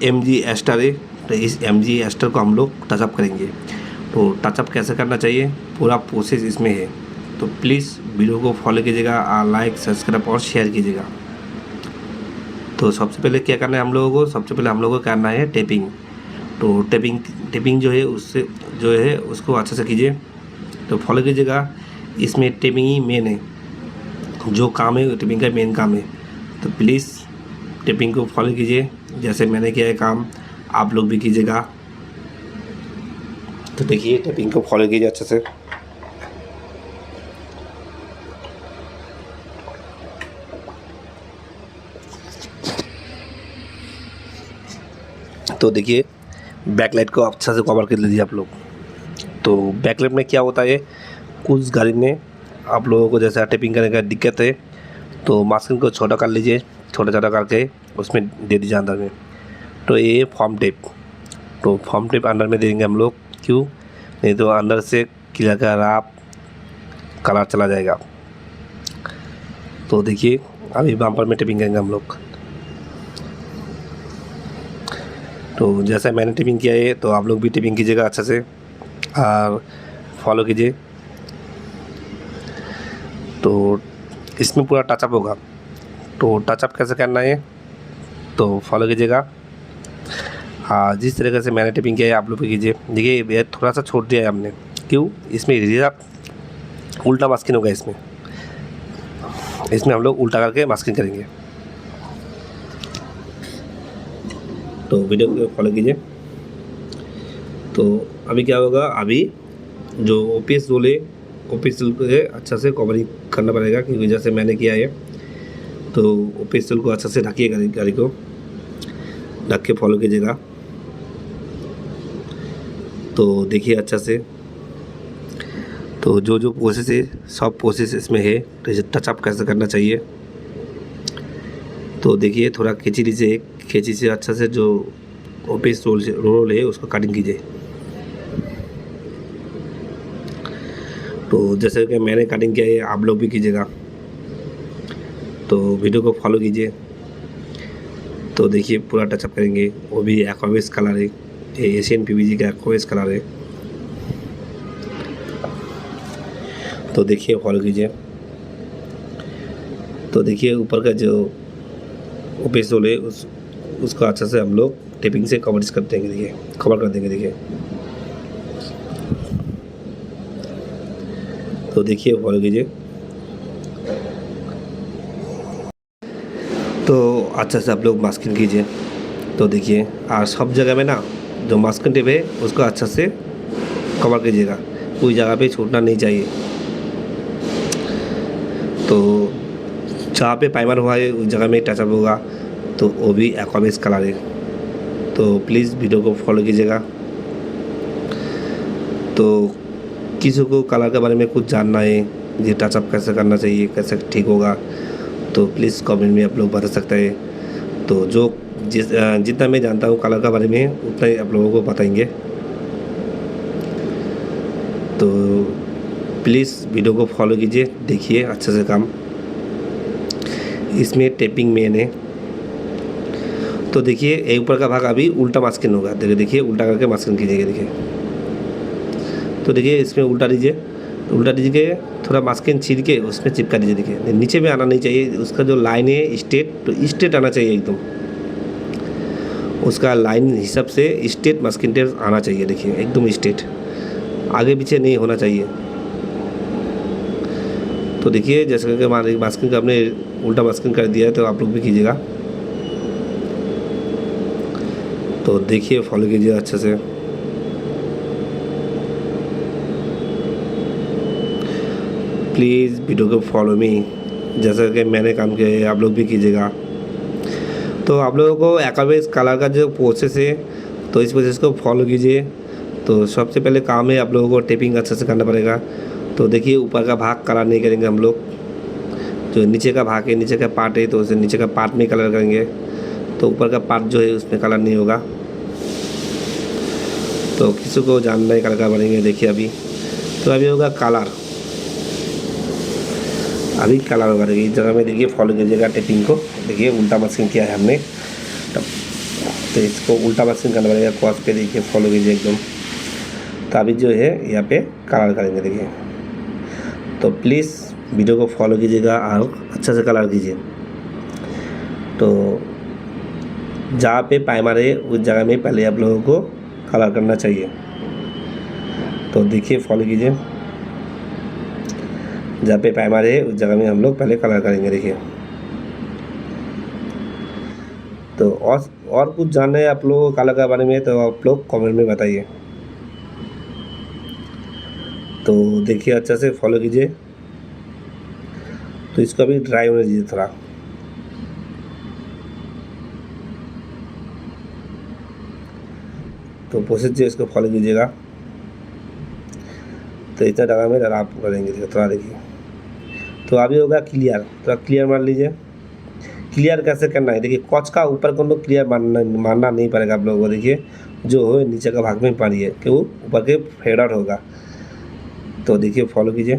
MG ester है, तो इस MG एस्टर को हम लोग टचअप करेंगे। तो टचअप कैसे करना चाहिए, पूरा प्रोसेस इसमें है। तो प्लीज़ वीडियो को फॉलो कीजिएगा, लाइक सब्सक्राइब और शेयर कीजिएगा। तो सबसे पहले क्या करना है हम लोगों को, सबसे पहले हम लोगों को करना है टेपिंग। तो टेपिंग जो है उससे जो है उसको अच्छे से कीजिए। तो फॉलो कीजिएगा, इसमें टेपिंग ही मेन है, जो काम है टेपिंग का मेन काम है। तो प्लीज़ टेपिंग को फॉलो कीजिए, जैसे मैंने किया है काम आप लोग भी कीजिएगा। तो देखिए टेपिंग को फॉलो कीजिए अच्छे से। तो देखिए बैकलाइट को अच्छा से कवर कर लीजिए आप लोग। तो बैकलाइट में क्या होता है, कुछ गाड़ी में आप लोगों को जैसा टेपिंग करने का दिक्कत है, तो मास्किंग को छोटा कर लीजिए, छोटा छोटा करके उसमें दे दीजिए अंदर में। तो ये फॉर्म टेप, तो फॉर्म टेप अंदर में देंगे हम लोग, क्यों नहीं तो अंदर से क्लियर का राप कलर चला जाएगा। तो देखिए अभी बम्पर में टेपिंग करेंगे हम लोग। तो जैसा मैंने टेपिंग किया है तो आप लोग भी टेपिंग कीजिएगा अच्छे से और फॉलो कीजिए। तो इसमें पूरा टचअप होगा, तो टचअप कैसे करना है तो फॉलो कीजिएगा। हाँ, जिस तरीके से मैंने टेपिंग किया है आप लोग भी कीजिए। देखिए ये थोड़ा सा छोड़ दिया है हमने, क्यों, इसमें रिजर्व उल्टा मास्किंग होगा। इसमें हम लोग उल्टा करके मास्किंग करेंगे। तो वीडियो को फॉलो कीजिए। तो अभी क्या होगा, अभी जो OPS रोल है OPS रोल को अच्छा से कवरिंग करना पड़ेगा, क्योंकि जैसे मैंने किया है। तो OPS रोल को अच्छा से ढकिए, गाड़ी को ढक के फॉलो कीजिएगा। तो देखिए अच्छा से, तो जो प्रोसेस है सब प्रोसेस इसमें है। तो टचअप कैसे करना चाहिए तो देखिए थोड़ा खींची लीजिए, खींची से अच्छा से जो OPS रोल है उसको कटिंग कीजिए। तो जैसे कि मैंने कटिंग किया है आप लोग भी कीजिएगा। तो वीडियो को फॉलो कीजिए। तो देखिए पूरा टचअप करेंगे, वो भी एक्वावेस कलर है, ये एशियन PVG का एक्वावेस कलर है। तो देखिए फॉलो कीजिए। तो देखिए ऊपर का जो OPS रोल है उसको अच्छा से हम लोग टेपिंग से कवर कर देंगे। देखिए कवर कर देंगे, देखिए। तो देखिए फॉलो कीजिए। तो अच्छा से आप लोग मास्किंग कीजिए। तो देखिए और सब जगह में ना जो मास्किंग टेप है उसको अच्छा से कवर कीजिएगा, कोई जगह पे छूटना नहीं चाहिए। तो जहाँ पे प्राइमर हुआ है उस जगह में टचअप होगा, तो वो भी एक्वावेस कलर है। तो प्लीज़ वीडियो को फॉलो कीजिएगा। तो किसी को कलर के बारे में कुछ जानना है, ये टचअप कैसे करना चाहिए, कैसे ठीक होगा, तो प्लीज़ कमेंट में आप लोग बता सकते हैं। तो जितना मैं जानता हूँ कलर के बारे में उतना ही आप लोगों को बताएंगे। तो प्लीज़ वीडियो को फॉलो कीजिए, देखिए अच्छे से काम। इसमें टेपिंग मेन है। तो देखिए एक ऊपर का भाग अभी उल्टा मास्किंग होगा, देखिए उल्टा करके मास्किंग कीजिएगा। देखिए तो देखिए इसमें उल्टा दीजिए, तो उल्टा दीजिए, थोड़ा मास्किंग छील के उसमें चिपका दीजिए। देखिए नीचे में आना नहीं चाहिए, उसका जो लाइन है स्ट्रेट, तो स्ट्रेट आना चाहिए एकदम, उसका लाइन हिसाब से स्ट्रेट मास्किंग टेप आना चाहिए। देखिए एकदम स्ट्रेट, आगे पीछे नहीं होना चाहिए। तो देखिए जैसे कि मास्किंग का आपने उल्टा मास्किंग कर दिया है, तो आप लोग भी कीजिएगा। तो देखिए फॉलो कीजिए अच्छे से। प्लीज़ वीडियो को फॉलो मी, जैसा कि मैंने काम किया है आप लोग भी कीजिएगा। तो आप लोगों को एक्वावेस कलर का जो प्रोसेस है, तो इस प्रोसेस को फॉलो कीजिए। तो सबसे पहले काम है आप लोगों को टेपिंग अच्छे से करना पड़ेगा। तो देखिए ऊपर का भाग कलर नहीं करेंगे हम लोग, जो नीचे का भाग है, नीचे का पार्ट है, तो उसे नीचे का पार्ट में कलर करेंगे। तो ऊपर का पार्ट जो है उसमें कलर नहीं होगा। तो किसी को जानना है कलर का बनेंगे, देखिए अभी तो अभी होगा कलर, अभी कलर होगा। देखिए इस जगह में देखिए फॉलो कीजिएगा टेपिंग को। देखिए उल्टा मास्किंग किया है हमने। तो इसको उल्टा मास्किंग करना पड़ेगा। कॉस पे देखिए फॉलो कीजिए एकदम। तो अभी जो है यहाँ पे कलर करेंगे देखिए। तो प्लीज़ वीडियो को फॉलो कीजिएगा और अच्छा से कलर कीजिए। तो जहाँ पे प्राइमर है उस जगह में पहले आप लोगों को कलर करना चाहिए। तो देखिए फॉलो कीजिए, जहाँ पे प्राइमर है उस जगह में हम लोग पहले कलर करेंगे देखिए। तो और कुछ जानना है आप लोगों को कलर के बारे में तो आप लोग कमेंट में बताइए। तो देखिए अच्छा से फॉलो कीजिए। तो इसको अभी ड्राई होने दीजिए थोड़ा। तो प्रोसेस जो इसको फॉलो कीजिएगा। तो इतना जगह में आप करेंगे थोड़ा देखिए। तो अभी होगा क्लियर, थोड़ा क्लियर मार लीजिए। क्लियर कैसे करना है देखिए, कॉच का ऊपर को लोग क्लियर मारना नहीं पड़ेगा आप लोगों को। देखिए जो हो नीचे का भाग में मारिए कि वो ऊपर के फेड आउट होगा। तो देखिए फॉलो कीजिए।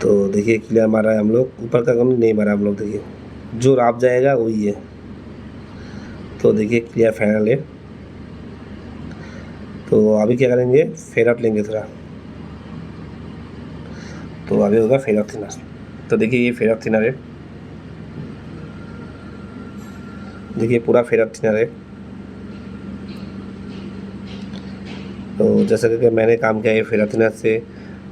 तो देखिए क्लियर मारा है हम लोग, ऊपर का कम नहीं मारा हम लोग। देखिए जो राप जाएगा वही है। तो देखिए क्लियर फाइनल है। तो अभी क्या करेंगे, फेड आउट लेंगे थोड़ा। तो अभी होगा फेड आउट थिनर। तो देखिए ये फेड आउट थिनर है, देखिए पूरा फेड आउट थिनर है। तो जैसा कि मैंने काम किया है फेड आउट थिनर से,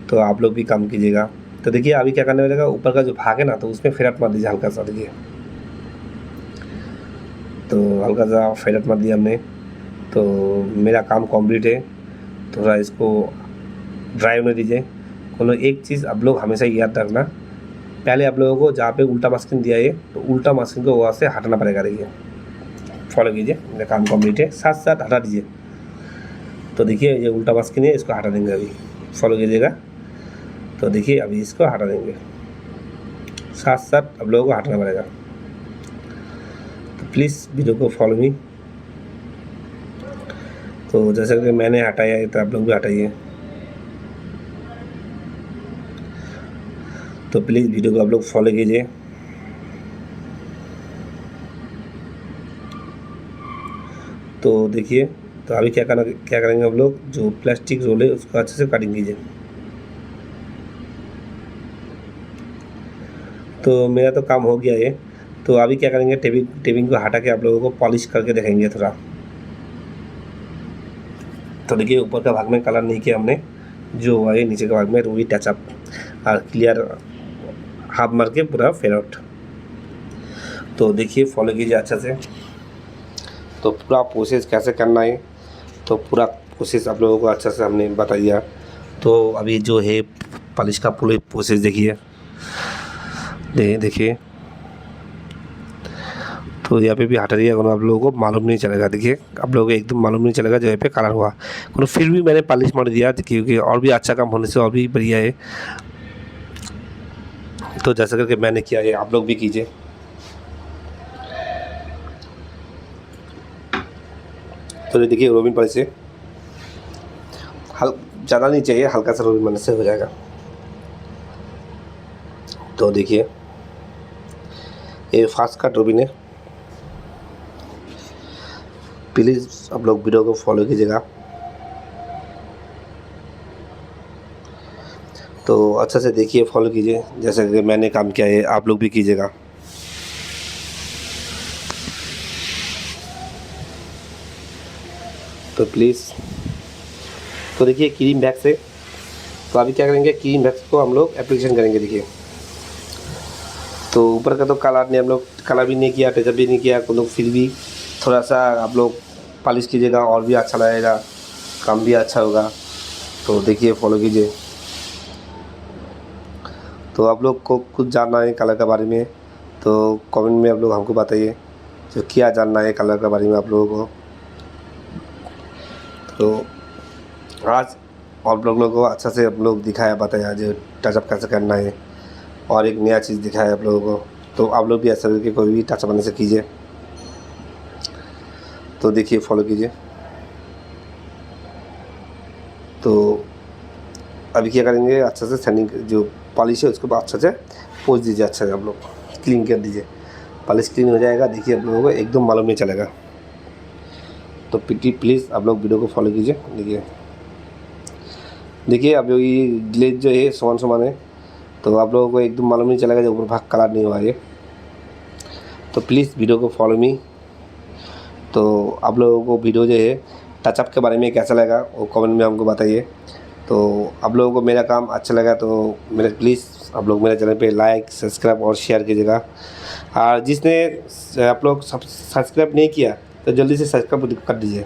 तो आप लोग भी काम कीजिएगा। तो देखिए अभी क्या करने पड़ेगा, ऊपर का जो भाग है ना तो उसमें फेड आउट मार दीजिए हल्का सा। देखिए तो हल्का सा फेड आउट मार दिया हमने। तो मेरा काम कंप्लीट है। थोड़ा इसको ड्राई होने दीजिए। कोनो एक चीज़ आप लोग हमेशा याद रखना, पहले आप लोगों को जहाँ पे उल्टा मास्किंग दिया है तो उल्टा मास्किंग को वहाँ से हटाना पड़ेगा। देखिए फॉलो कीजिए, मेरा काम कंप्लीट है। साथ साथ हटा दीजिए। तो देखिए ये उल्टा मास्किंग है, इसको हटा देंगे अभी। फॉलो कीजिएगा। तो देखिए अभी इसको हटा देंगे, साथ साथ आप लोगों को हटाना पड़ेगा। तो प्लीज़ वीडियो को फॉलो मी। तो जैसे कि मैंने हटाया है तो आप लोग भी हटाइए। तो प्लीज़ वीडियो को आप लोग फॉलो कीजिए। तो देखिए तो अभी क्या करेंगे हम लोग, जो प्लास्टिक रोल है उसको अच्छे से कटिंग कीजिए। तो मेरा तो काम हो गया है। तो अभी क्या करेंगे, टेपिंग को हटा के आप लोगों को पॉलिश करके दिखाएंगे थोड़ा। तो देखिए ऊपर का भाग में कलर नहीं किया हमने, जो हुआ है नीचे के भाग में वही टचअप और क्लियर हाफ मार के पूरा फेड आउट। तो देखिए फॉलो कीजिए अच्छा से। तो पूरा प्रोसेस कैसे करना है तो पूरा प्रोसेस आप लोगों को अच्छा से हमने बता दिया। तो अभी जो है पॉलिश का पूरा प्रोसेस देखिए। देखिए तो यहाँ पे भी हटा दिया, आप लोगों को मालूम नहीं चलेगा। देखिए आप लोगों को एकदम मालूम नहीं चलेगा जो यहाँ पे कलर हुआ। फिर भी मैंने पॉलिश मार दिया क्योंकि और भी अच्छा काम होने से और भी बढ़िया है। तो जैसा करके मैंने किया है आप लोग भी कीजिए। तो देखिए रोबिन पॉलिश से ज़्यादा नहीं चाहिए, हल्का सा रोबिन बनने से हो जाएगा। तो देखिए ये फास्ट कट रोबिन है। प्लीज़ आप लोग वीडियो को फॉलो कीजिएगा। तो अच्छा से देखिए, फॉलो कीजिए, जैसे कि मैंने काम किया है आप लोग भी कीजिएगा। तो प्लीज़ तो देखिए क्रीम बैग से, तो अभी क्या करेंगे, क्रीम बैग को हम लोग एप्लीकेशन करेंगे। देखिए तो ऊपर का तो कलर ने हम लोग कलर भी नहीं किया, टचअप भी नहीं किया, तो लोग फिर भी थोड़ा सा आप लोग पॉलिश कीजिएगा और भी अच्छा लगेगा, काम भी अच्छा होगा। तो देखिए फॉलो कीजिए। तो आप लोग को कुछ जानना है कलर के बारे में तो कमेंट में आप लोग हमको बताइए, जो क्या जानना है कलर के बारे में आप लोगों को। तो आज आप लोगों को अच्छा से आप लोग दिखाया, बताया जो टचअप कैसे करना है, और एक नया चीज़ दिखाया आप लोगों को। तो आप लोग भी ऐसा करके कोई भी टचअप बनने से कीजिए। तो देखिए फॉलो कीजिए। तो अभी क्या करेंगे, अच्छा से सैनिंग जो पॉलिश है उसको अच्छा से पोंछ दीजिए, अच्छा से आप लोग क्लीन कर दीजिए। पॉलिश क्लीन हो जाएगा। देखिए आप लोगों को एकदम मालूम नहीं चलेगा। तो प्लीज़ आप लोग वीडियो को फॉलो कीजिए। देखिए आप लोग ये ग्लेज जो है समान है, तो आप लोगों को एकदम मालूम नहीं चलेगा जब ऊपर भाग कलर नहीं हुआ ये। तो प्लीज़ वीडियो को फॉलो मी। तो आप लोगों को वीडियो जो है टचअप के बारे में कैसा लगा वो कमेंट में हमको बताइए। तो आप लोगों को मेरा काम अच्छा लगा तो मेरे प्लीज़ आप लोग मेरे चैनल पे लाइक सब्सक्राइब और शेयर कीजिएगा। और जिसने आप लोग सब्सक्राइब नहीं किया तो जल्दी से सब्सक्राइब कर दीजिए।